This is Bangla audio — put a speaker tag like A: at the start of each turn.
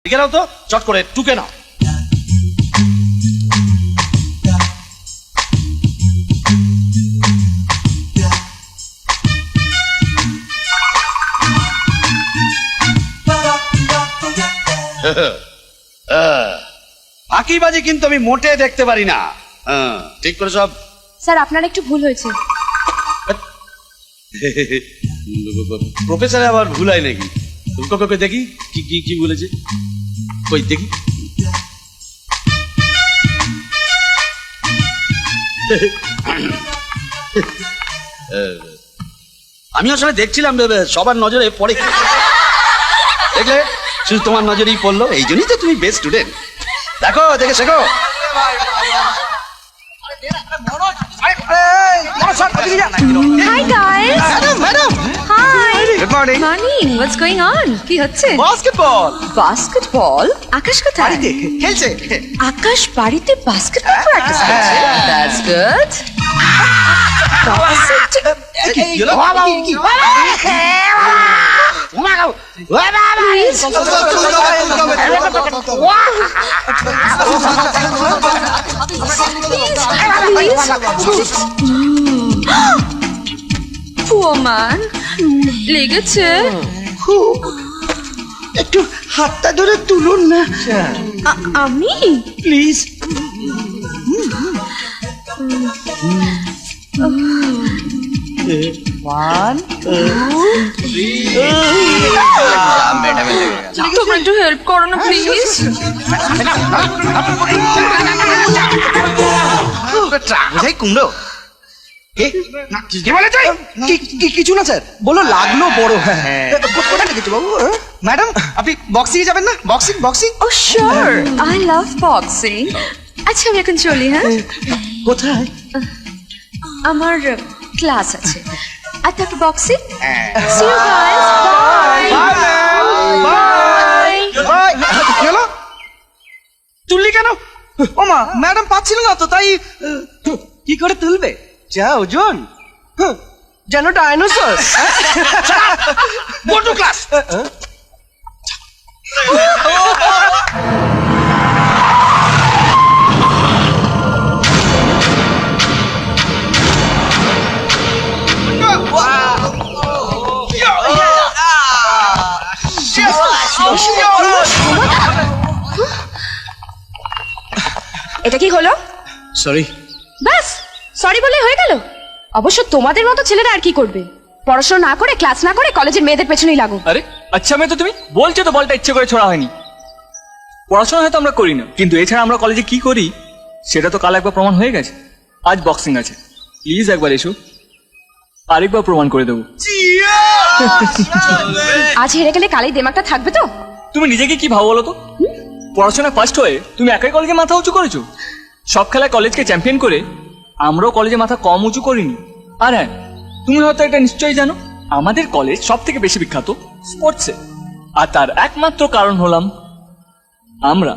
A: লিখে নাও তো, চট করে টুকে নাও। ফাঁকিবাজি কিন্তু আমি মোটে দেখতে পারি না। ঠিক করে সব।
B: স্যার আপনার একটু ভুল হয়েছে।
A: প্রফেসরে আবার ভুল হয় নাকি? দেখি কি কি কি বলেছে, কই দেখি। আমি আসলে দেখছিলাম সবার নজরে পড়ে, দেখলে শুধু তোমার নজরেই পড়লো, এই জন্যই তো তুমি বেস্ট স্টুডেন্ট। দেখো, দেখে শেখো।
B: Hi guys.
C: Madam.
B: Hi.
C: Good morning.
B: Morning. What's going on? কি হচ্ছে?
C: Basketball.
B: বাস্কেটবল? আকাশ কোথায়?
C: বাড়িতে খেলছে।
B: আকাশ বাড়িতে বাস্কেটবল প্র্যাকটিস করছে। That's good. Poor man. লেগেছে?
C: একটু হাতটা ধরে তুলুন না
B: আমি?
C: প্লিজ।
B: তোমরা একটু হেল্প করো না প্লিজ।
C: বোঝাই কুমড়ো। কিছু না স্যার, বলো লাগলো বড়। কোথায় লেগেছে বাবু? ম্যাডাম আপনি বক্সিং এ যাবেন না? Boxing boxing.
B: Oh sure, I love boxing. আচ্ছা আমি এখন চলি। হ্যাঁ,
C: কোথায়?
B: আমার ক্লাস আছে। আর তারপর boxing. See you guys. Bye.
C: চলো।
A: তুললি কেন?
C: ও মা, ম্যাডাম পাচ্ছিল না তো, তাই। কি করে তুলবে? যা ওজন, যেন ডাইনোসর।
A: Go to class.
B: এটা কি হলো?
A: সরি।
B: বাস সরি বলে হয়ে গেল? অবশ্য তোমাদের মতো ছেলেরা আর কি করবে? পড়াশোনা না করে, ক্লাস না করে কলেজের মেয়েদের পেছনেই লাগো।
D: আরে আচ্ছা, মেয়ে তো তুমি বলছো তো বলটা ইচ্ছে করে ছোড়া হয়নি। পড়াশোনা হয়তো আমরা করি না, কিন্তু এছাড়া আমরা কলেজে কি করি সেটা তো কাল একবার প্রমাণ হয়ে গেছে। আজ বক্সিং আছে, প্লিজ একবার এসো, আরেকবার প্রমাণ করে দেবো।
B: আজ হেরে গেলে কালেই দেমাকটা থাকবে তো?
D: তুমি নিজেকে কি ভাবো বলো তো? পড়াশোনায় ফার্স্ট হয়ে তুমি একাই কলেজে মাথা উঁচু করেছো। সব খেলায় কলেজকে চ্যাম্পিয়ন করে আমরাও কলেজে মাথা কম উঁচু করিনি। আর হ্যাঁ, তুমি হয়তো এটা নিশ্চয়ই জানো, আমাদের কলেজ সব থেকে বেশি বিখ্যাত স্পোর্টসে, আর তার একমাত্র কারণ হলাম আমরা।